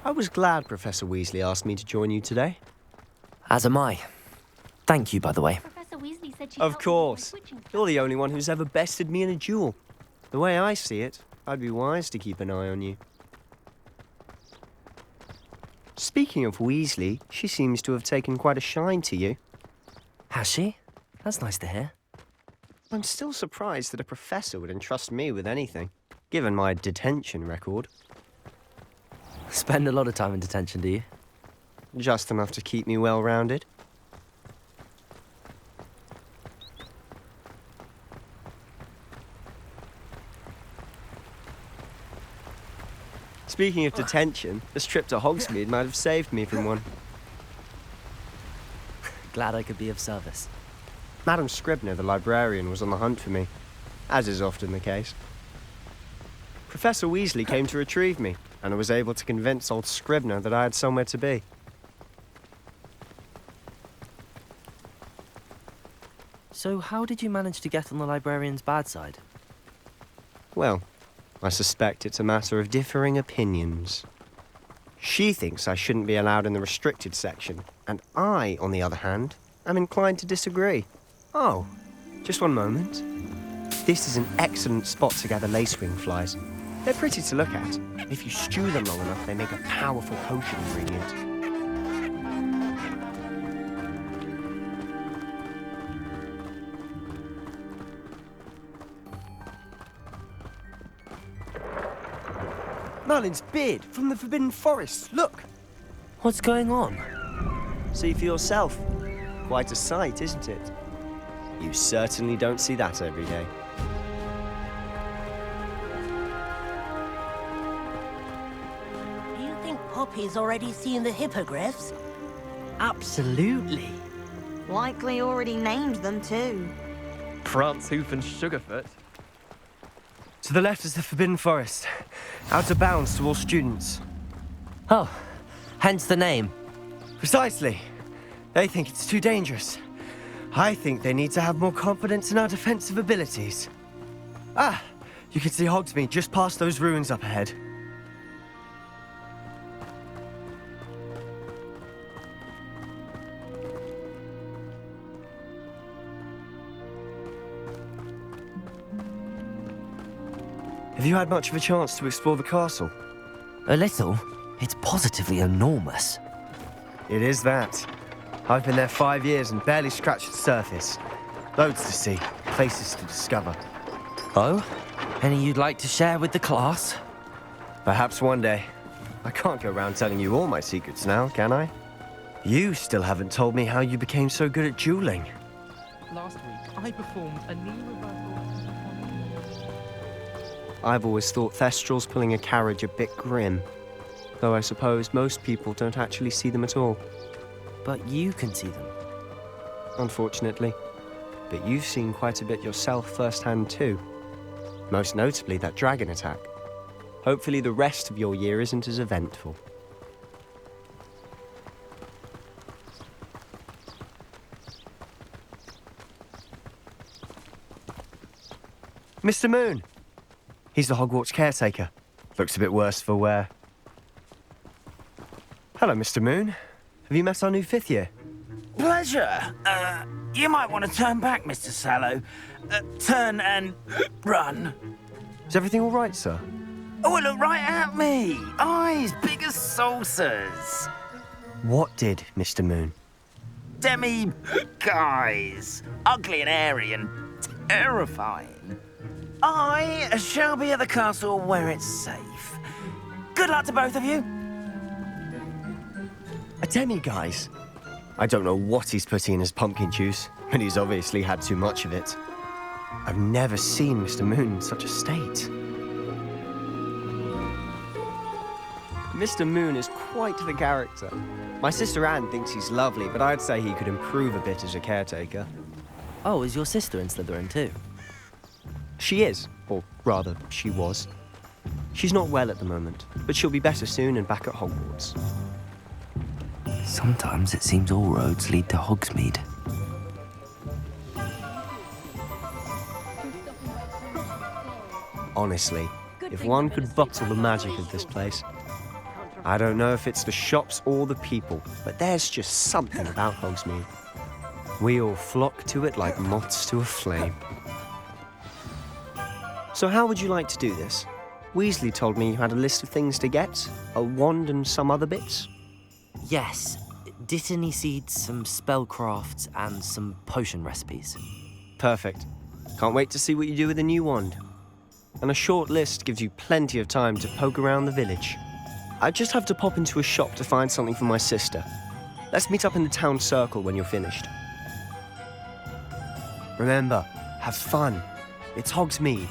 I was glad Professor Weasley asked me to join you today. As am I. Thank you, by the way. Professor Weasley said she Of helped me with my course. switching stuff. You're the only one who's ever bested me in a duel. The way I see it, I'd be wise to keep an eye on you. Speaking of Weasley, she seems to have taken quite a shine to you. Has she? That's nice to hear. I'm still surprised that a professor would entrust me with anything, given my detention record. Spend a lot of time in detention, do you? Just enough to keep me well-rounded. Speaking of detention, this trip to Hogsmeade might have saved me from one. Glad I could be of service. Madam Scribner, the librarian, was on the hunt for me, as is often the case. Professor Weasley came to retrieve me, and I was able to convince old Scribner that I had somewhere to be. So how did you manage to get on the librarian's bad side? Well, I suspect it's a matter of differing opinions. She thinks I shouldn't be allowed in the restricted section, and I, on the other hand, am inclined to disagree. Oh, just one moment. This is an excellent spot to gather lacewing flies. They're pretty to look at. If you stew them long enough, they make a powerful potion ingredient. Merlin's beard from the Forbidden Forest. Look! What's going on? See for yourself. Quite a sight, isn't it? You certainly don't see that every day. Do you think Poppy's already seen the hippogriffs? Absolutely. Likely already named them too. Prance, Hoof and Sugarfoot. To the left is the Forbidden Forest. Out of bounds to all students. Oh, hence the name. Precisely. They think it's too dangerous. I think they need to have more confidence in our defensive abilities. Ah, you can see Hogsmeade just past those ruins up ahead. Have you had much of a chance to explore the castle? A little. It's positively enormous. It is that. I've been there 5 years and barely scratched the surface. Loads to see, places to discover. Oh? Any you'd like to share with the class? Perhaps one day. I can't go around telling you all my secrets now, can I? You still haven't told me how you became so good at dueling. Last week, I performed a knee reversal. I've always thought Thestrals pulling a carriage a bit grim. Though I suppose most people don't actually see them at all. But you can see them. Unfortunately. But you've seen quite a bit yourself firsthand too. Most notably that dragon attack. Hopefully the rest of your year isn't as eventful. Mr. Moon! He's the Hogwarts caretaker. Looks a bit worse for wear. Hello, Mr. Moon. Have you met our new 5th year? Pleasure. You might want to turn back, Mr. Sallow. Turn and run. Is everything all right, sir? Oh, look right at me. Eyes big as saucers. What did, Mr. Moon? Guys. Ugly and airy and terrifying. I shall be at the castle where it's safe. Good luck to both of you. A demi-guise? I don't know what he's putting in his pumpkin juice, but he's obviously had too much of it. I've never seen Mr. Moon in such a state. Mr. Moon is quite the character. My sister Anne thinks he's lovely, but I'd say he could improve a bit as a caretaker. Oh, is your sister in Slytherin too? She is, or rather, she was. She's not well at the moment, but she'll be better soon and back at Hogwarts. Sometimes it seems all roads lead to Hogsmeade. Honestly, if one could bottle the magic of this place. I don't know if it's the shops or the people, but there's just something about Hogsmeade. We all flock to it like moths to a flame. So how would you like to do this? Weasley told me you had a list of things to get, a wand and some other bits. Yes, Dittany seeds, some spellcrafts, and some potion recipes. Perfect. Can't wait to see what you do with the new wand. And a short list gives you plenty of time to poke around the village. I just have to pop into a shop to find something for my sister. Let's meet up in the town circle when you're finished. Remember, have fun. It's Hogsmeade.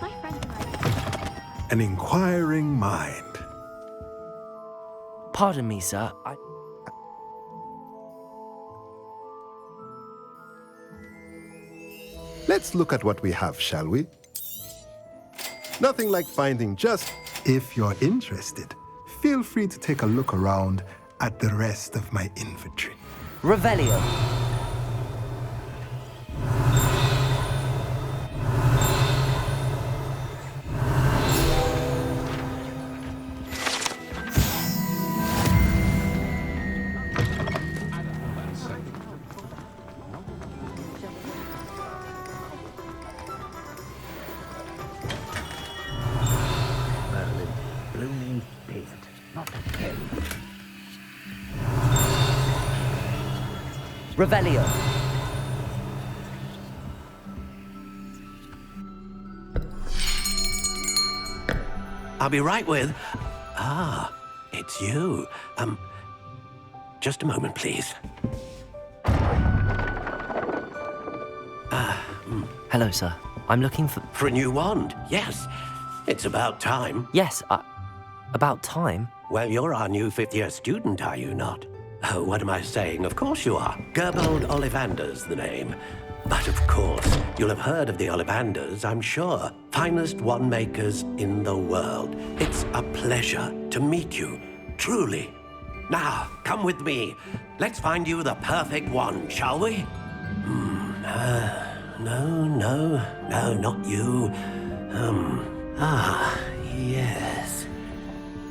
My friend and I. An inquiring mind. Pardon me, sir. Let's look at what we have, shall we? Nothing like finding just if you're interested. Feel free to take a look around at the rest of my inventory. Revelio. Revelio. I'll be right with... Ah, it's you. Just a moment, please. Hello, sir. I'm looking for... For a new wand, yes. It's about time. Yes, about time. Well, you're our new fifth-year student, are you not? Oh, what am I saying? Of course you are. Gerbold Ollivander's the name. But of course, you'll have heard of the Ollivanders, I'm sure. Finest wand makers in the world. It's a pleasure to meet you, truly. Now, come with me. Let's find you the perfect wand, shall we? No, not you.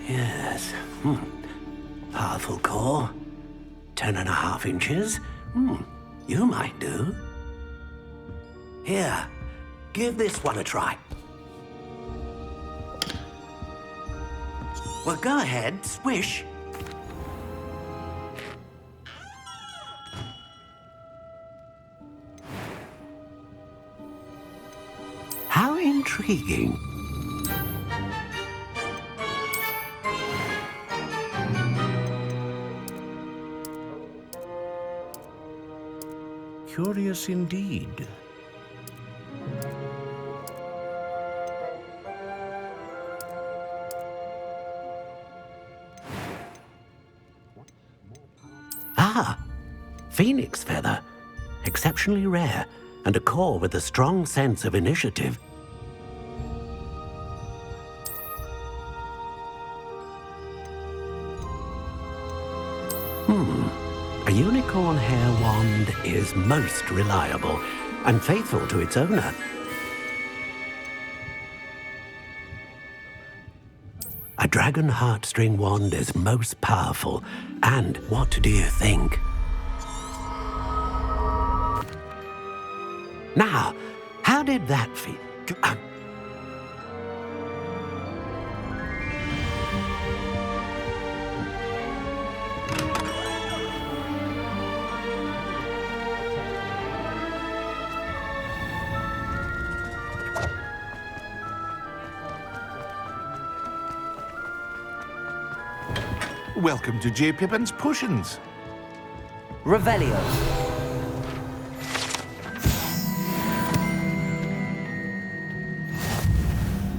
Yes. Powerful core. 10.5 inches. You might do. Here, give this one a try. Well, go ahead, swish. How intriguing. Curious indeed. Ah, phoenix feather. Exceptionally rare, and a core with a strong sense of initiative. A unicorn hair wand is most reliable and faithful to its owner. A dragon heartstring wand is most powerful. And what do you think? Now, how did that feel? Welcome to J. Pippin's Potions. Revelio.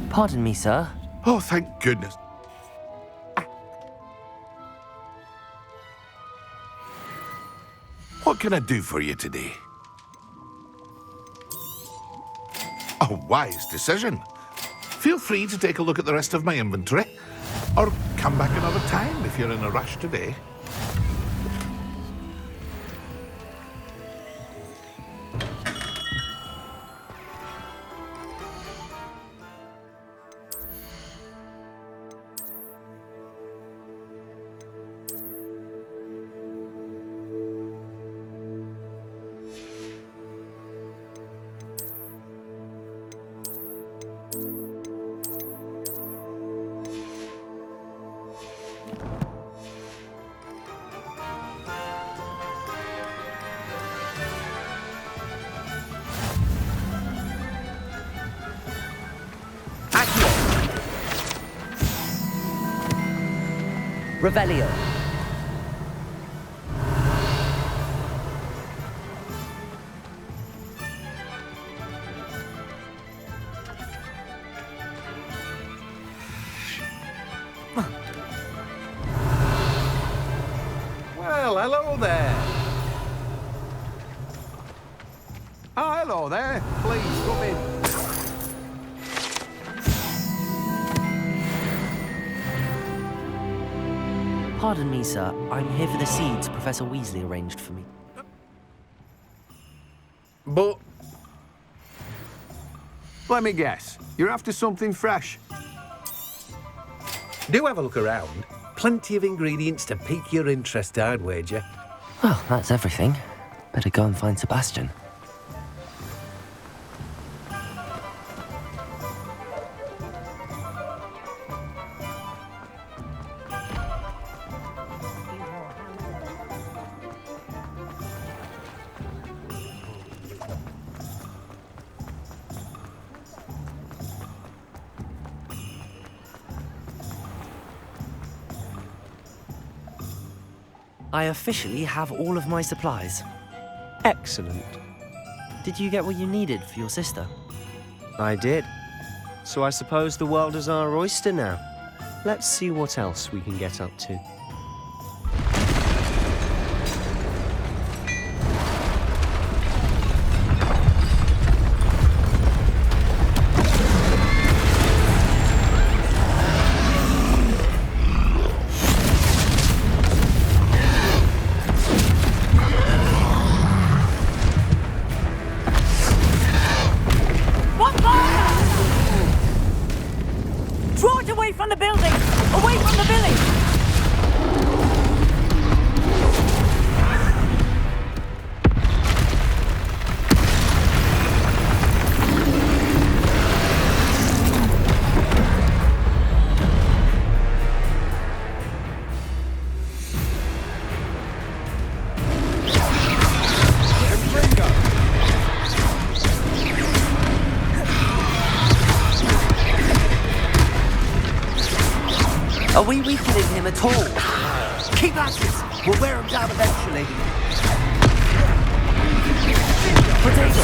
Pardon me, sir. Oh, thank goodness. What can I do for you today? A wise decision. Feel free to take a look at the rest of my inventory, or come back another time if you're in a rush today. Revelio. Well, hello there. Oh, hello there. Please come in. Pardon me, sir. I'm here for the seeds Professor Weasley arranged for me. But... let me guess. You're after something fresh. Do have a look around. Plenty of ingredients to pique your interest, I'd wager. Well, that's everything. Better go and find Sebastian. I officially have all of my supplies. Excellent. Did you get what you needed for your sister? I did. So I suppose the world is our oyster now. Let's see what else we can get up to. Draw it away from the building! Away from the village! Are we weakening him at all? Keep at it! We'll wear him down eventually. Potato!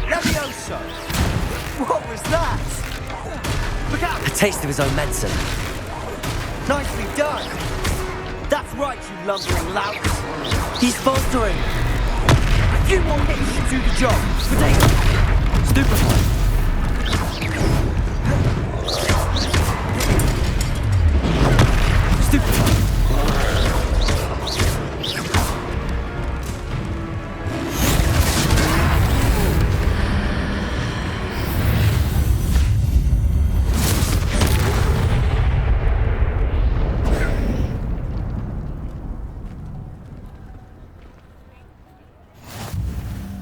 Levioso! What was that? Look out! A taste of his own medicine. Nicely done! That's right, you lumbering lout! He's faltering! A few more hits should do the job! Potato! Stupefy! Stupefy!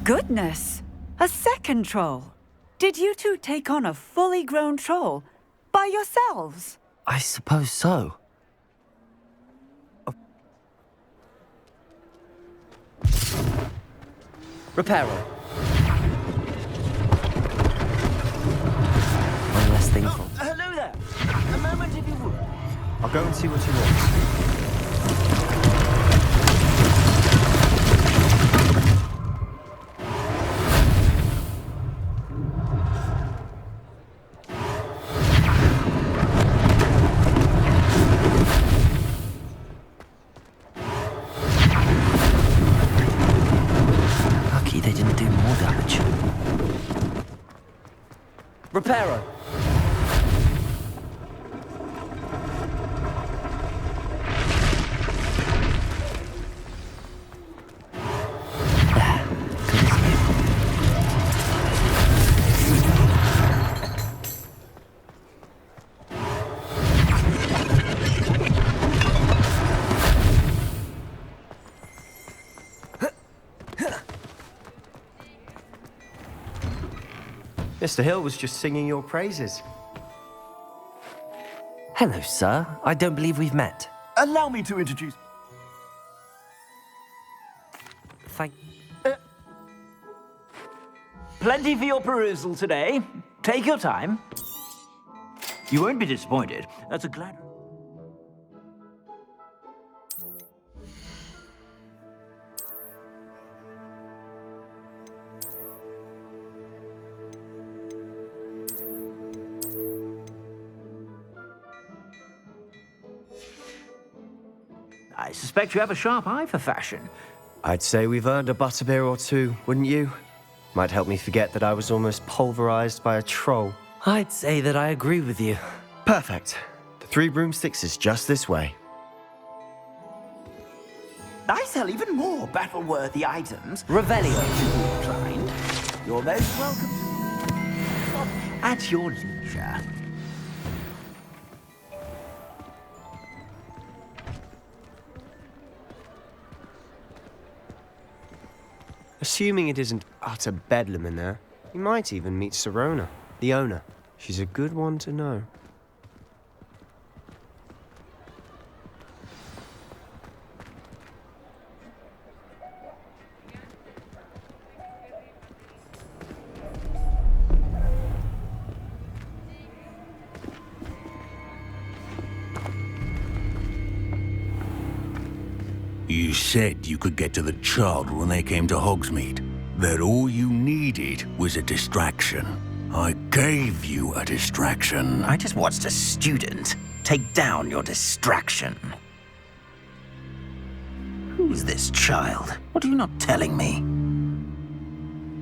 Goodness! A second troll! Did you two take on a fully grown troll by yourselves? I suppose so. Reparo. One less thing for. Hello there! A moment if you would. I'll go and see what you want. Lucky they didn't do more damage. Reparo. Mr. Hill was just singing your praises. Hello, sir. I don't believe we've met. Allow me to introduce... thank... Plenty for your perusal today. Take your time. You won't be disappointed. That's a glad... I suspect you have a sharp eye for fashion. I'd say we've earned a butterbeer or two, wouldn't you? Might help me forget that I was almost pulverized by a troll. I'd say that I agree with you. Perfect. The 3 broomsticks is just this way. I sell even more battle-worthy items. Revelio. Inclined. You're most welcome at your leisure. Assuming it isn't utter bedlam in there, you might even meet Sirona, the owner. She's a good one to know. You said you could get to the child when they came to Hogsmeade. That all you needed was a distraction. I gave you a distraction. I just watched a student take down your distraction. Who's this child? What are you not telling me?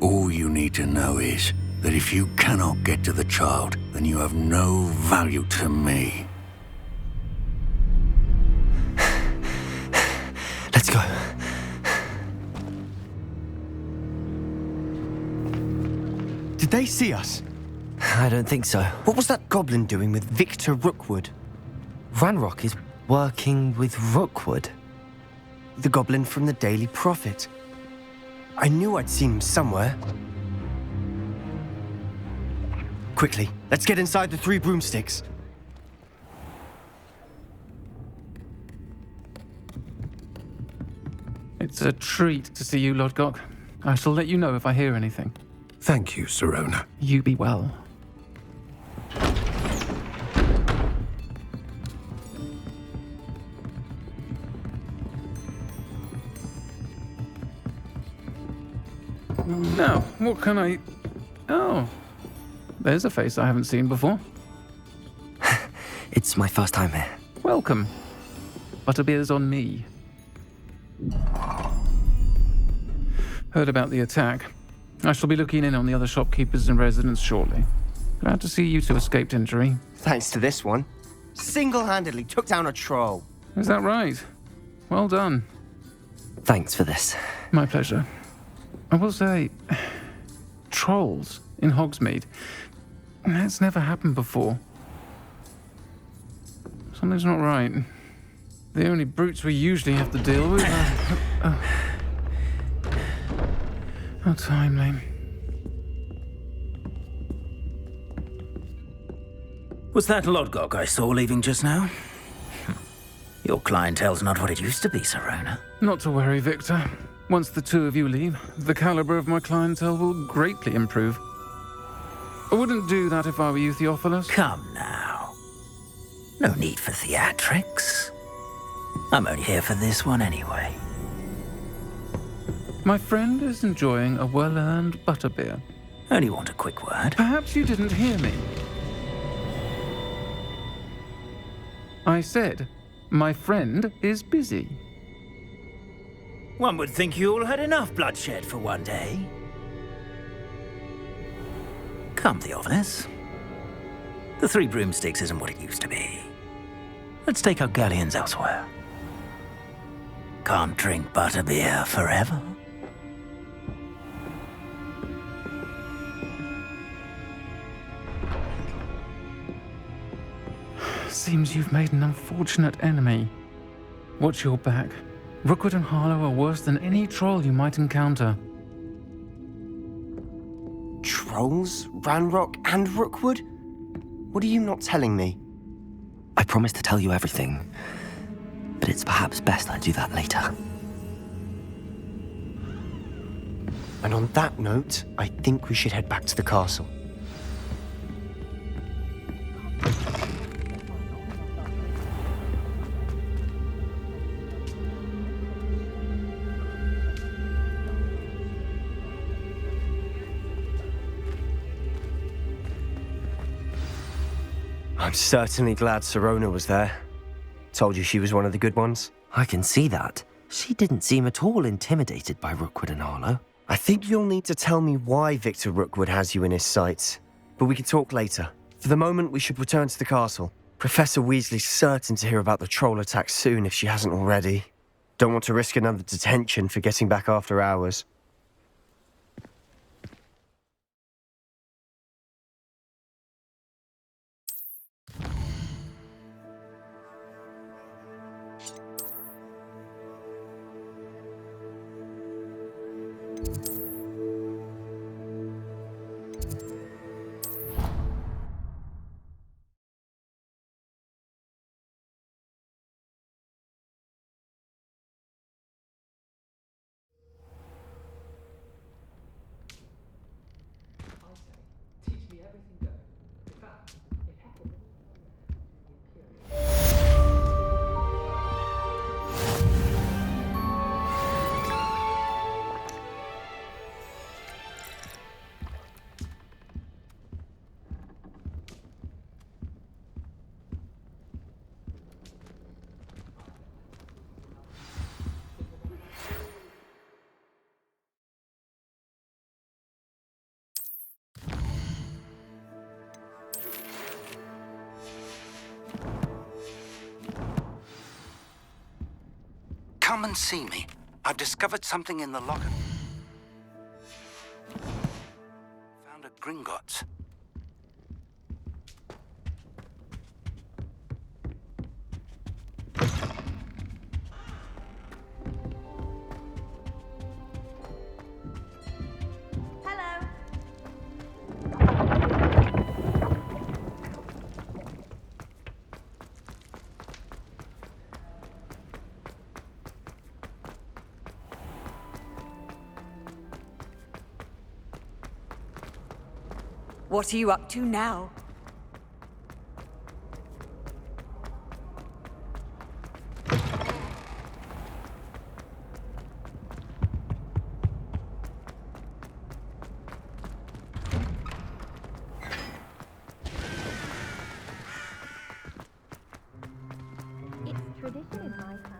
All you need to know is that if you cannot get to the child, then you have no value to me. Let's go. Did they see us? I don't think so. What was that goblin doing with Victor Rookwood? Ranrock is working with Rookwood. The goblin from the Daily Prophet. I knew I'd seen him somewhere. Quickly, let's get inside the 3 broomsticks. It's a treat to see you, Lodgok. I shall let you know if I hear anything. Thank you, Sirona. You be well. Now, what can I... Oh, there's a face I haven't seen before. It's my first time here. Welcome. Butterbeer's on me. Heard about the attack. I shall be looking in on the other shopkeepers and residents shortly. Glad to see you two escaped injury. Thanks to this one. Single-handedly took down a troll. Is that right? Well done. Thanks for this. My pleasure. I will say, trolls in Hogsmeade. That's never happened before. Something's not right. The only brutes we usually have to deal with are... How timely. Was that Lodgok I saw leaving just now? Your clientele's not what it used to be, Sirona. Not to worry, Victor. Once the 2 of you leave, the caliber of my clientele will greatly improve. I wouldn't do that if I were you, Theophilus. Come now. No need for theatrics. I'm only here for this one anyway. My friend is enjoying a well-earned butterbeer. Only want a quick word. Perhaps you didn't hear me. I said, my friend is busy. One would think you all had enough bloodshed for one day. Come, Theophilus. The 3 broomsticks isn't what it used to be. Let's take our galleons elsewhere. Can't drink butterbeer forever. Seems you've made an unfortunate enemy. Watch your back. Rookwood and Harlow are worse than any troll you might encounter. Trolls? Ranrock and Rookwood? What are you not telling me? I promise to tell you everything, but it's perhaps best I do that later. And on that note, I think we should head back to the castle. I'm certainly glad Sirona was there. Told you she was one of the good ones. I can see that. She didn't seem at all intimidated by Rookwood and Arlo. I think you'll need to tell me why Victor Rookwood has you in his sights. But we can talk later. For the moment, we should return to the castle. Professor Weasley's certain to hear about the troll attack soon if she hasn't already. Don't want to risk another detention for getting back after hours. Come and see me. I've discovered something in the locker. Found a Gringotts. What are you up to now? It's tradition in my family.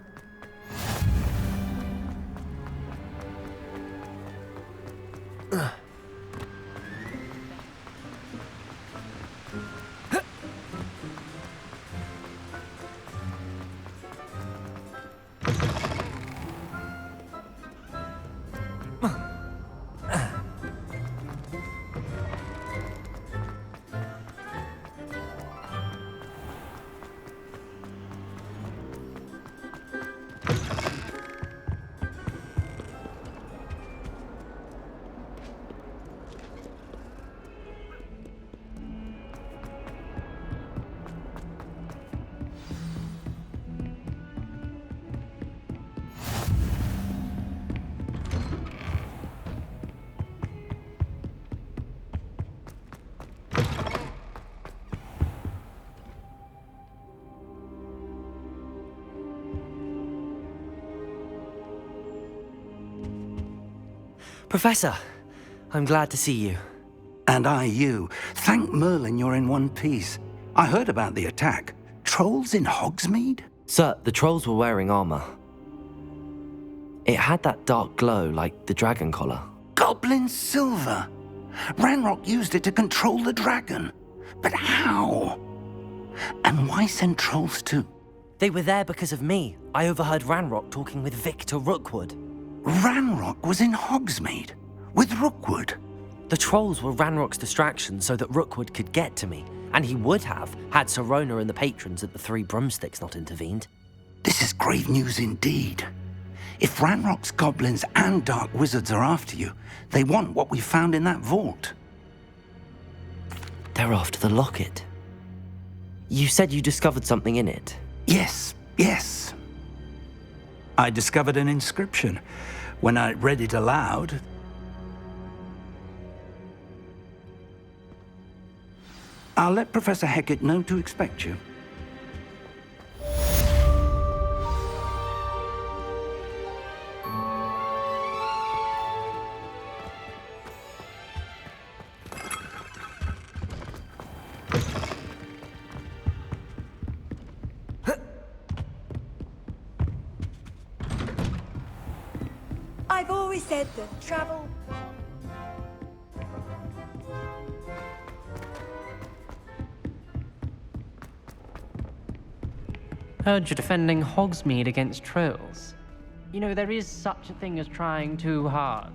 Professor, I'm glad to see you. And I you. Thank Merlin you're in one piece. I heard about the attack. Trolls in Hogsmeade? Sir, the trolls were wearing armor. It had that dark glow like the dragon collar. Goblin silver! Ranrock used it to control the dragon. But how? And why send trolls too? They were there because of me. I overheard Ranrock talking with Victor Rookwood. Ranrock was in Hogsmeade? With Rookwood? The trolls were Ranrock's distraction so that Rookwood could get to me. And he would have, had Sirona and the patrons at the Three Broomsticks not intervened. This is grave news indeed. If Ranrock's goblins and dark wizards are after you, they want what we found in that vault. They're after the locket. You said you discovered something in it. Yes. I discovered an inscription. When I read it aloud, I'll let Professor Hecat know to expect you. I've always said that travel... Heard you're defending Hogsmeade against trolls. You know, there is such a thing as trying too hard.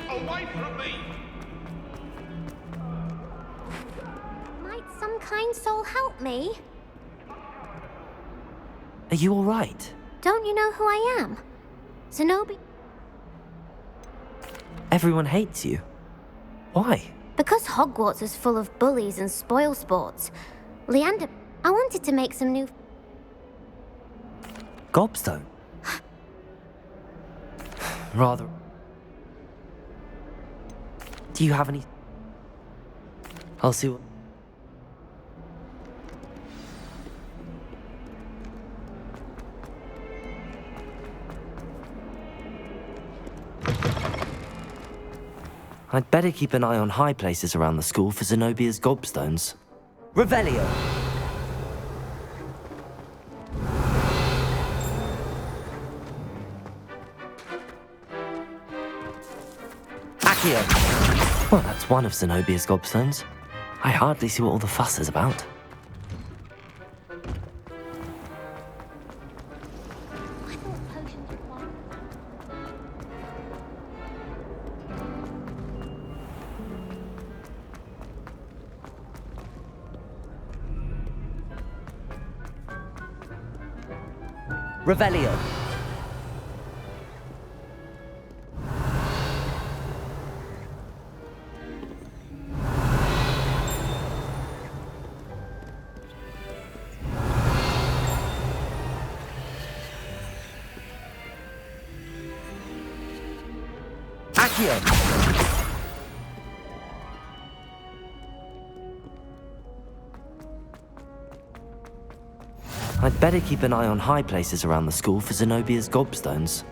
Away from me! Might some kind soul help me? Are you all right? Don't you know who I am? Zenobia. Everyone hates you. Why? Because Hogwarts is full of bullies and spoil sports. Leander, I wanted to make some new... Gobstone? Rather... Do you have any... I'll see what... I'd better keep an eye on high places around the school for Zenobia's gobstones. Revelio! Accio! Well, that's one of Zenobia's gobstones. I hardly see what all the fuss is about. Revelio. Accio. I'd better keep an eye on high places around the school for Zenobia's gobstones.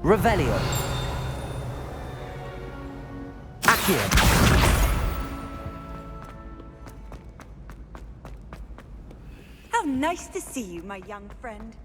Revelio. Accio. How nice to see you, my young friend.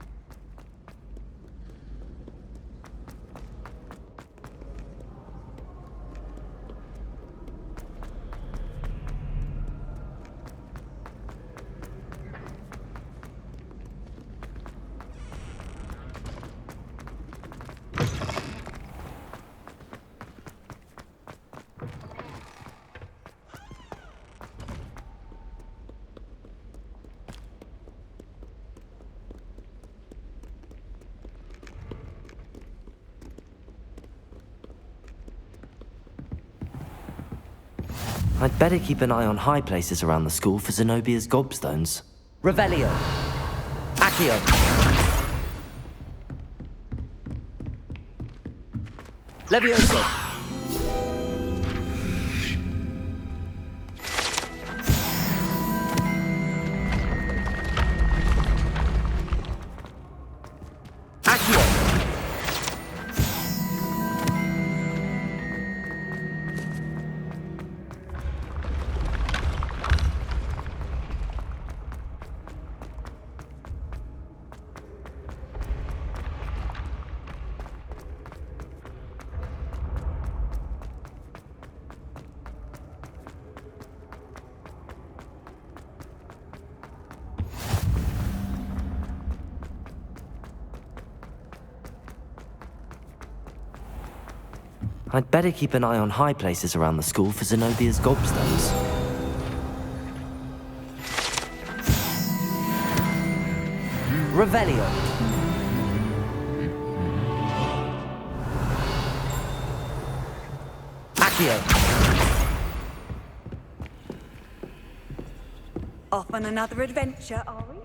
I'd better keep an eye on high places around the school for Zenobia's gobstones. Revelio. Accio. Levioso. I'd better keep an eye on high places around the school for Zenobia's gobstones. Revelio. Accio. Off on another adventure, are we?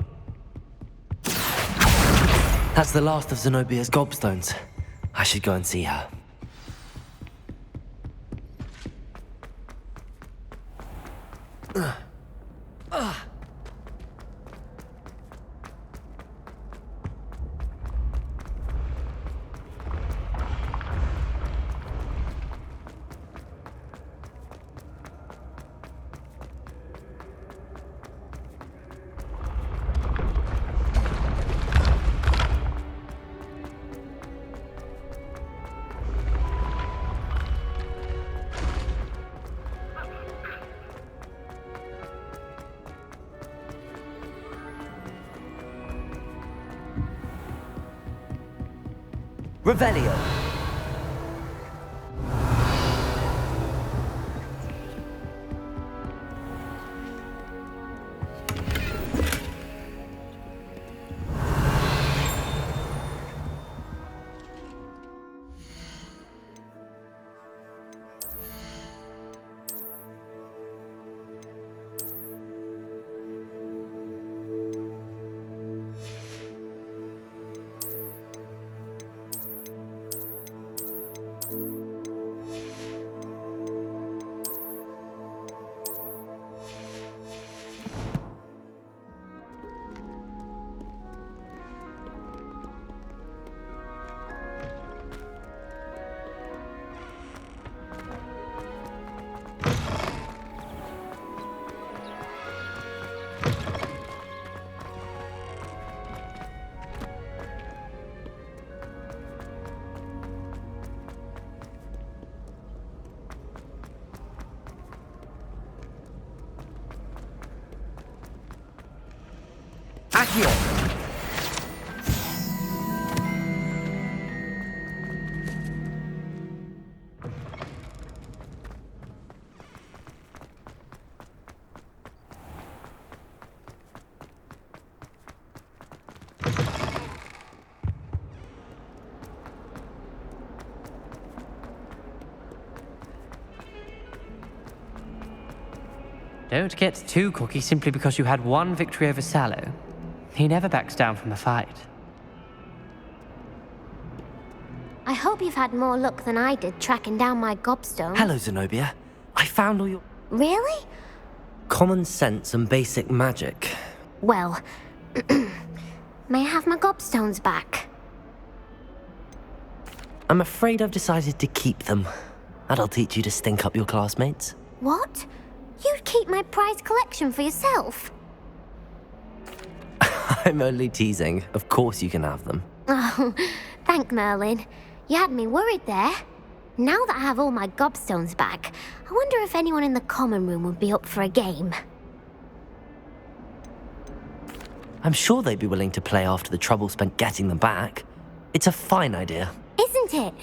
That's the last of Zenobia's gobstones. I should go and see her. Revelio. Accio! Don't get too cocky simply because you had one victory over Sallow. He never backs down from a fight. I hope you've had more luck than I did tracking down my gobstone. Hello, Zenobia. I found all your... Really? common sense and basic magic. Well, may I have my gobstones back? I'm afraid I've decided to keep them. That'll teach you to stink up your classmates. What? You'd keep my prized collection for yourself? I'm only teasing. Of course you can have them. Oh, thank Merlin. You had me worried there. Now that I have all my gobstones back, I wonder if anyone in the common room would be up for a game. I'm sure they'd be willing to play after the trouble spent getting them back. It's a fine idea. Isn't it?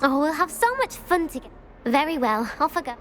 Oh, we'll have so much fun together. Very well, off I go.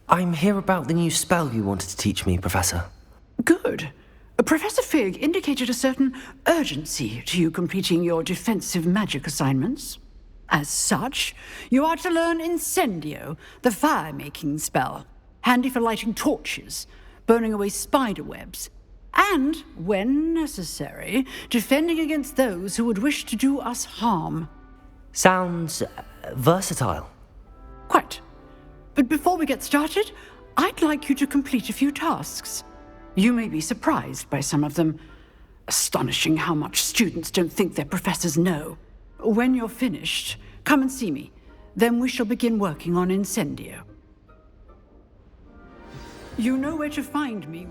I'm here about the new spell you wanted to teach me, Professor. Good. Professor Fig indicated a certain urgency to you completing your defensive magic assignments. As such, you are to learn Incendio, the fire-making spell, handy for lighting torches, burning away spider webs, and, when necessary, defending against those who would wish to do us harm. Sounds versatile. Quite. But before we get started, I'd like you to complete a few tasks. You may be surprised by some of them. Astonishing how much students don't think their professors know. When you're finished, come and see me. Then we shall begin working on Incendio. You know where to find me.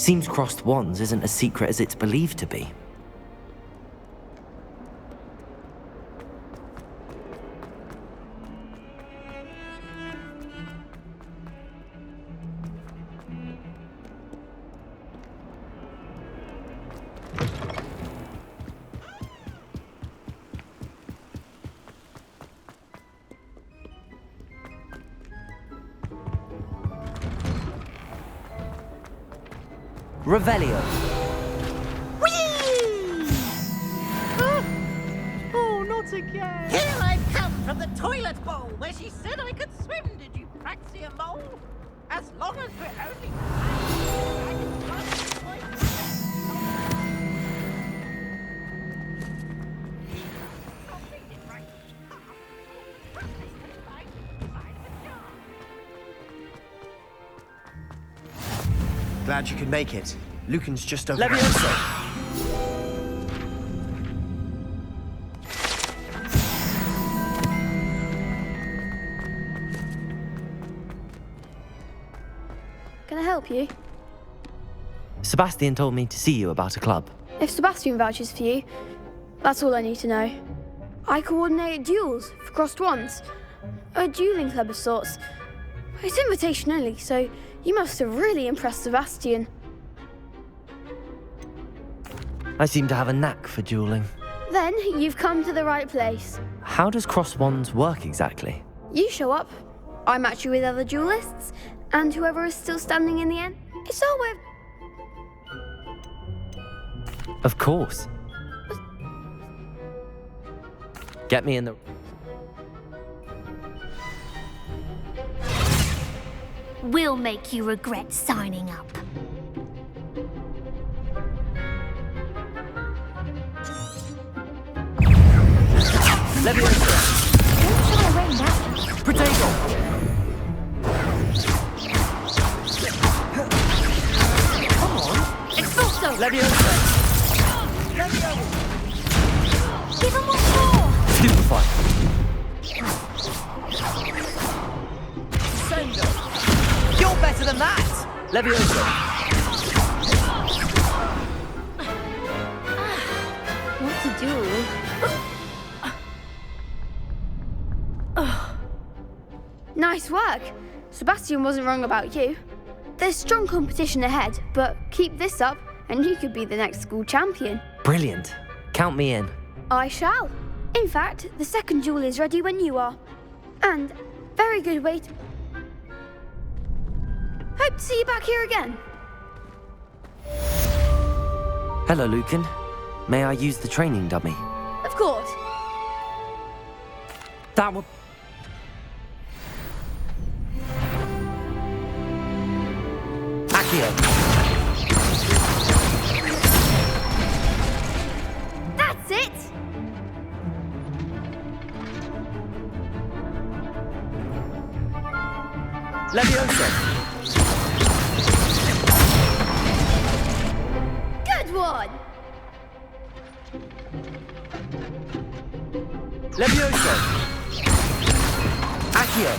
Seems crossed wands isn't as secret as it's believed to be. Revelio. Oh, not again. Here I've come from the toilet bowl where she said I could swim. Did you Praxia mole? As long as we're only... Glad you could make it. Lucan's just over. Levioso! Can I help you? Sebastian told me to see you about a club. If Sebastian vouches for you, that's all I need to know. I coordinate duels for crossed wands. A dueling club of sorts. It's invitation only, so you must have really impressed Sebastian. I seem to have a knack for dueling. Then you've come to the right place. How does crossed wands work exactly? You show up, I match you with other duelists, and whoever is still standing in the end, it's our way Of course. Get me in the... We'll make you regret signing up. Levioso! Don't shy away now. Potato! Come on. Expulso! Levioso! Give him one more! Stupefy! Sendo! You're better than that! Levioso! What to do? Nice work. Sebastian wasn't wrong about you. There's strong competition ahead, but keep this up and you could be the next school champion. Brilliant. Count me in. I shall. In fact, the second duel is ready when you are. And very good way to... Hope to see you back here again. Hello, Lucan. May I use the training dummy? Of course. That will... Accio! That's it! Levioso! Good one! Levioso! Accio!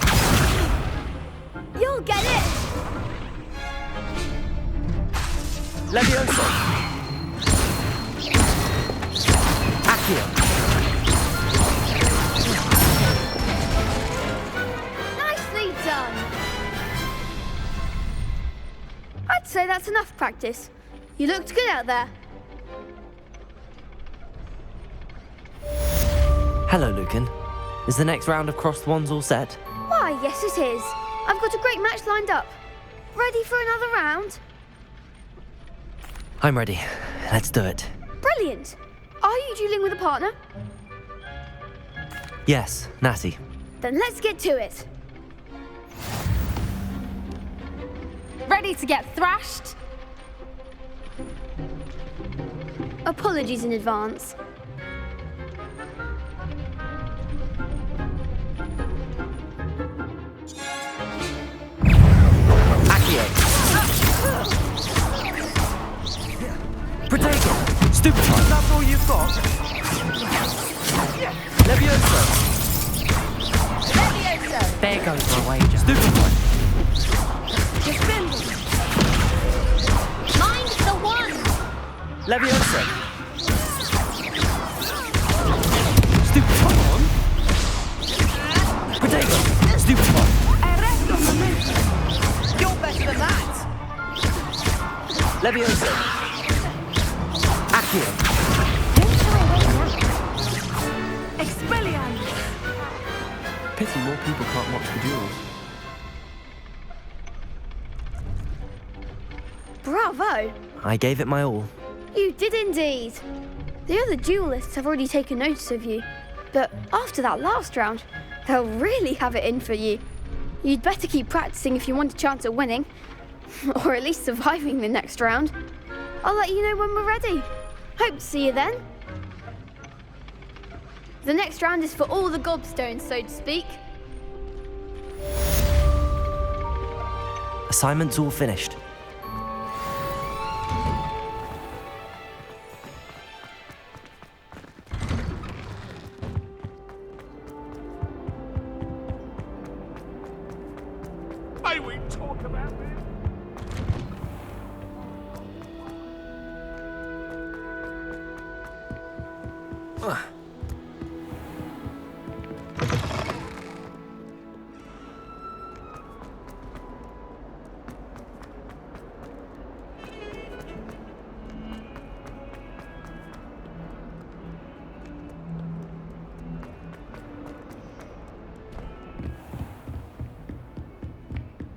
You'll get it! Levioso! Accio! Nicely done! I'd say that's enough practice. You looked good out there. Hello, Lucan. Is the next round of crossed wands all set? Why, yes it is. I've got a great match lined up. Ready for another round? I'm ready. Let's do it. Brilliant. Are you dueling with a partner? Yes, Natty. Then let's get to it. Ready to get thrashed? Apologies in advance. Accio! Potato! Stupefy! That's all you've got? Levioso! Levioso! There goes my wager. Stupefy! Defend! Mine Leviosa! Stupefon! Protego! Stupefon! You're better than that! Leviosa! Accio! Expelliarmus! Pity more people can't watch the duels. Bravo! I gave it my all. You did indeed. The other duelists have already taken notice of you, but after that last round, they'll really have it in for you. You'd better keep practicing if you want a chance at winning, or at least surviving the next round. I'll let you know when we're ready. Hope to see you then. The next round is for all the gobstones, so to speak. Assignment's all finished. May we talk about this?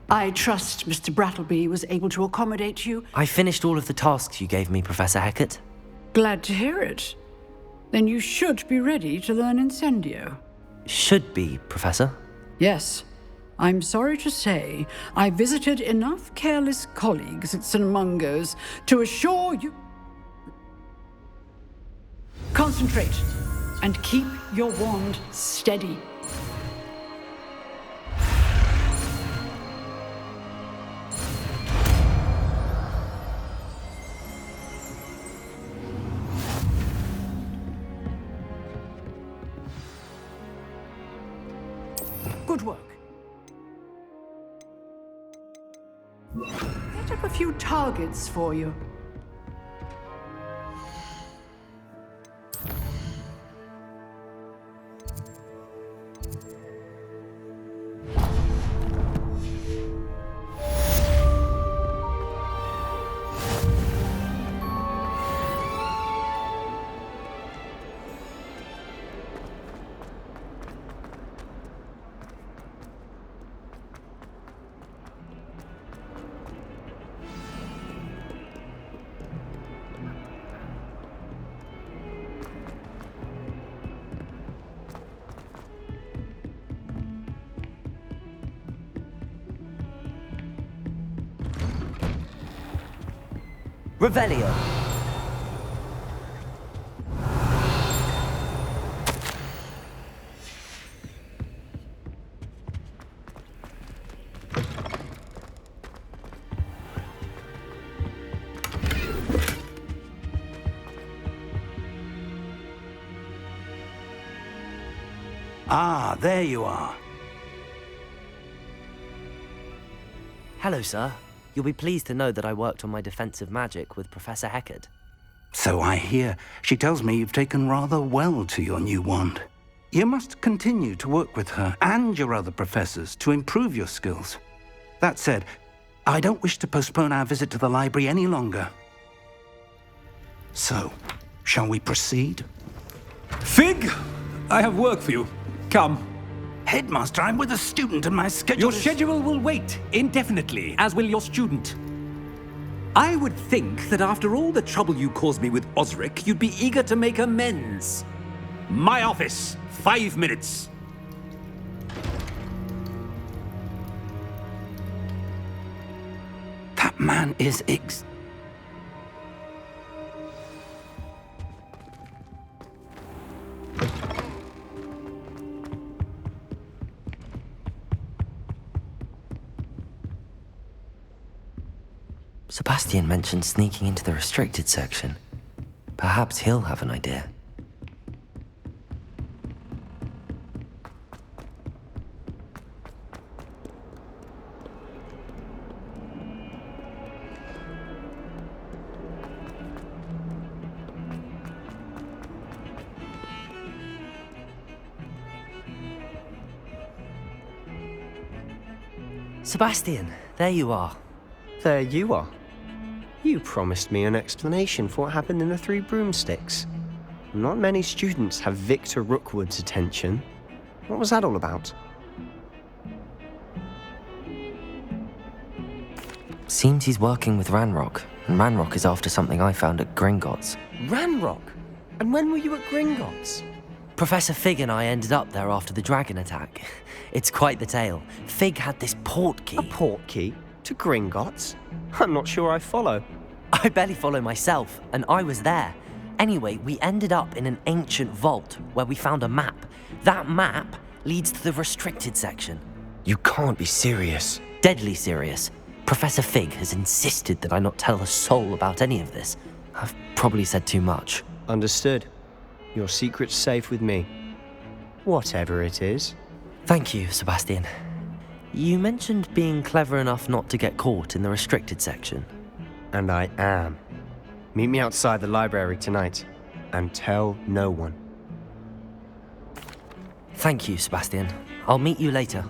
I trust Mr. Brattleby was able to accommodate you. I finished all of the tasks you gave me, Professor Hecat. Glad to hear it. Then you should be ready to learn Incendio. Should be, Professor. Yes. I'm sorry to say, I visited enough careless colleagues at St. Mungo's to assure you... Concentrate and keep your wand steady. Good work. Set up a few targets for you. Revelio. Ah, there you are. Hello, sir. You'll be pleased to know that I worked on my defensive magic with Professor Hecat. So I hear. She tells me you've taken rather well to your new wand. You must continue to work with her and your other professors to improve your skills. That said, I don't wish to postpone our visit to the library any longer. So, shall we proceed? Fig, I have work for you. Come. Headmaster, I'm with a student and my schedule Your schedule will wait indefinitely, as will your student. I would think that after all the trouble you caused me with Osric, you'd be eager to make amends. My office, 5 minutes. That man is Sebastian mentioned sneaking into the restricted section. Perhaps he'll have an idea. Sebastian, there you are. There you are. You promised me an explanation for what happened in the Three Broomsticks. Not many students have Victor Rookwood's attention. What was that all about? Seems he's working with Ranrock, and Ranrock is after something I found at Gringotts. Ranrock? And when were you at Gringotts? Professor Fig and I ended up there after the dragon attack. It's quite the tale. Fig had this port key. A port key? To Gringotts? I'm not sure I follow. I barely follow myself, and I was there. Anyway, we ended up in an ancient vault where we found a map. That map leads to the restricted section. You can't be serious. Deadly serious. Professor Fig has insisted that I not tell a soul about any of this. I've probably said too much. Understood. Your secret's safe with me. Whatever it is. Thank you, Sebastian. You mentioned being clever enough not to get caught in the restricted section. And I am. Meet me outside the library tonight, and tell no one. Thank you, Sebastian. I'll meet you later.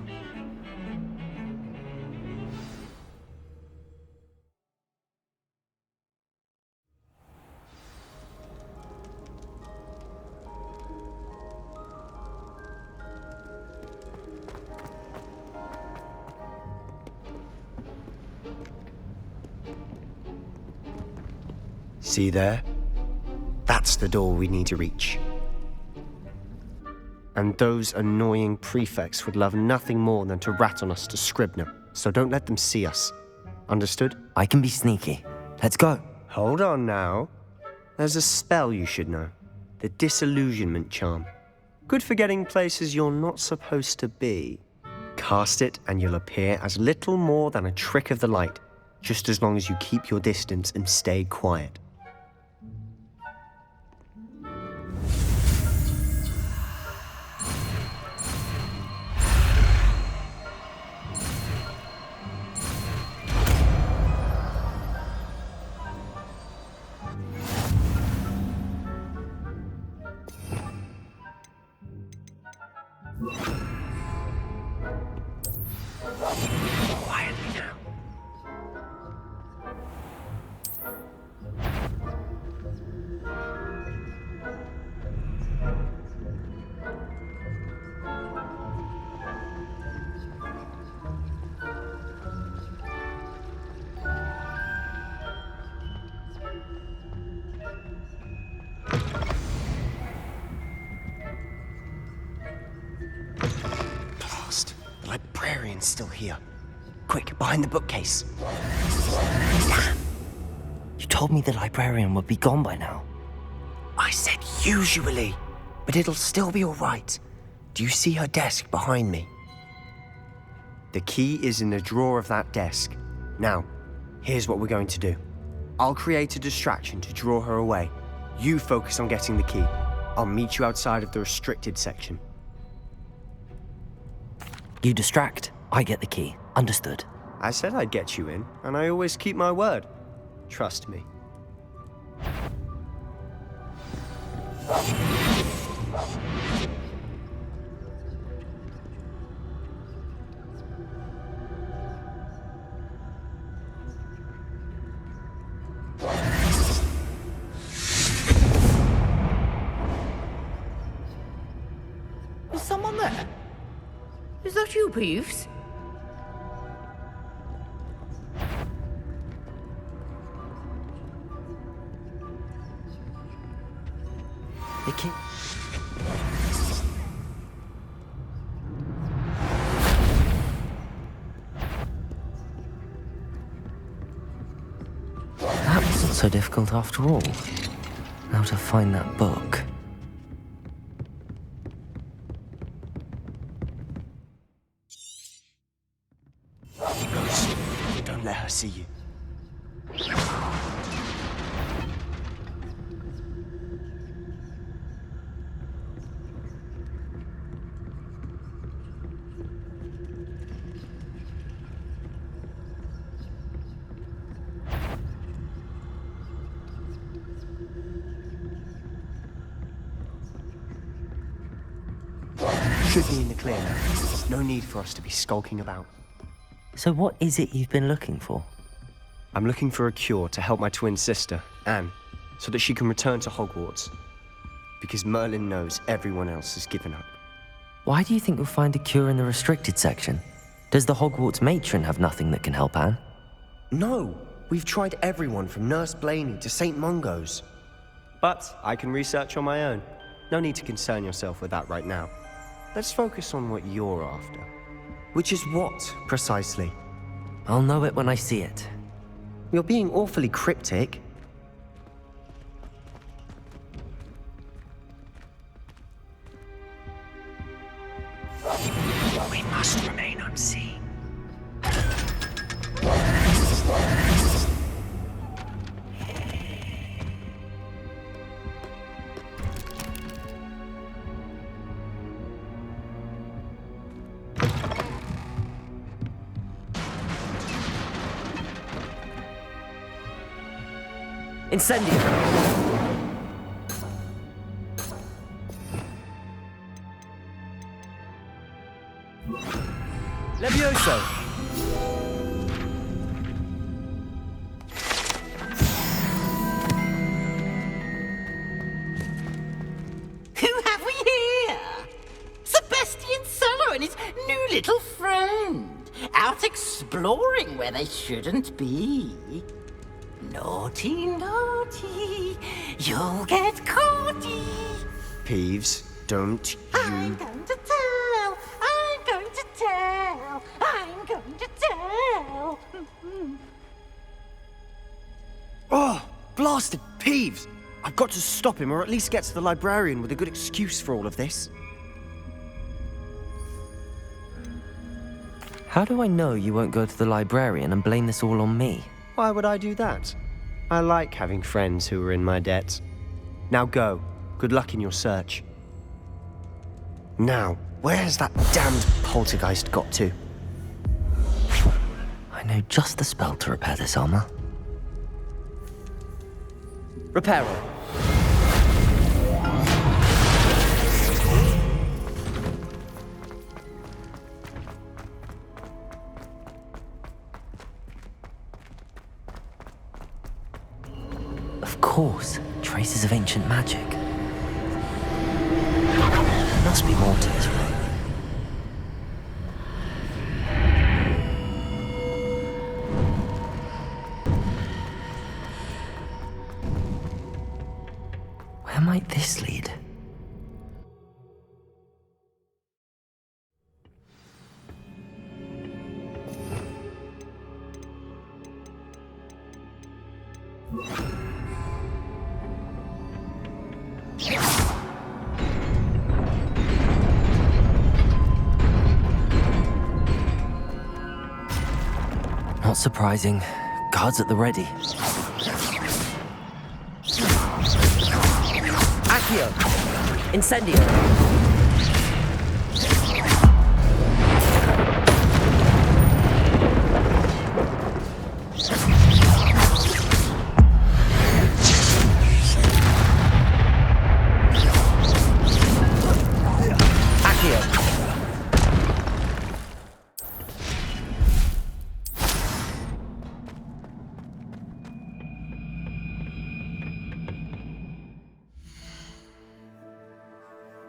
See there? That's the door we need to reach. And those annoying prefects would love nothing more than to rat on us to Scribner, so don't let them see us. Understood? I can be sneaky. Let's go. Hold on now. There's a spell you should know. The Disillusionment Charm. Good for getting places you're not supposed to be. Cast it and you'll appear as little more than a trick of the light, just as long as you keep your distance and stay quiet. Quietly now. Blast. The librarian's still here. Quick, behind the bookcase. Damn. You told me the librarian would be gone by now. I said usually, but it'll still be all right. Do you see her desk behind me? The key is in the drawer of that desk. Now, here's what we're going to do. I'll create a distraction to draw her away. You focus on getting the key. I'll meet you outside of the restricted section. You distract, I get the key. Understood. I said I'd get you in, and I always keep my word. Trust me. Is someone there? Is that you, Peeves? The key. That wasn't so difficult after all. Now to find that book. Ghost, don't let her see you. Should be in the clear now. No need for us to be skulking about. So what is it you've been looking for? I'm looking for a cure to help my twin sister, Anne, so that she can return to Hogwarts. Because Merlin knows everyone else has given up. Why do you think you'll find a cure in the restricted section? Does the Hogwarts matron have nothing that can help Anne? No, we've tried everyone from Nurse Blaney to St. Mungo's. But I can research on my own. No need to concern yourself with that right now. Let's focus on what you're after. Which is what, precisely? I'll know it when I see it. You're being awfully cryptic. We must remain unseen. Incendio! Levioso! Who have we here? Sebastian Solo and his new little friend. Out exploring where they shouldn't be. Naughty, naughty, you'll get caughty. Peeves, don't I'm going to tell, I'm going to tell, I'm going to tell. Oh, blasted Peeves! I've got to stop him, or at least get to the librarian with a good excuse for all of this. How do I know you won't go to the librarian and blame this all on me? Why would I do that? I like having friends who are in my debt. Now go. Good luck in your search. Now, where's that damned poltergeist got to? I know just the spell to repair this armor. Reparo. Of course, traces of ancient magic. There must be more to this room. Where might this lead? Not surprising. Guards at the ready. Accio! Incendio!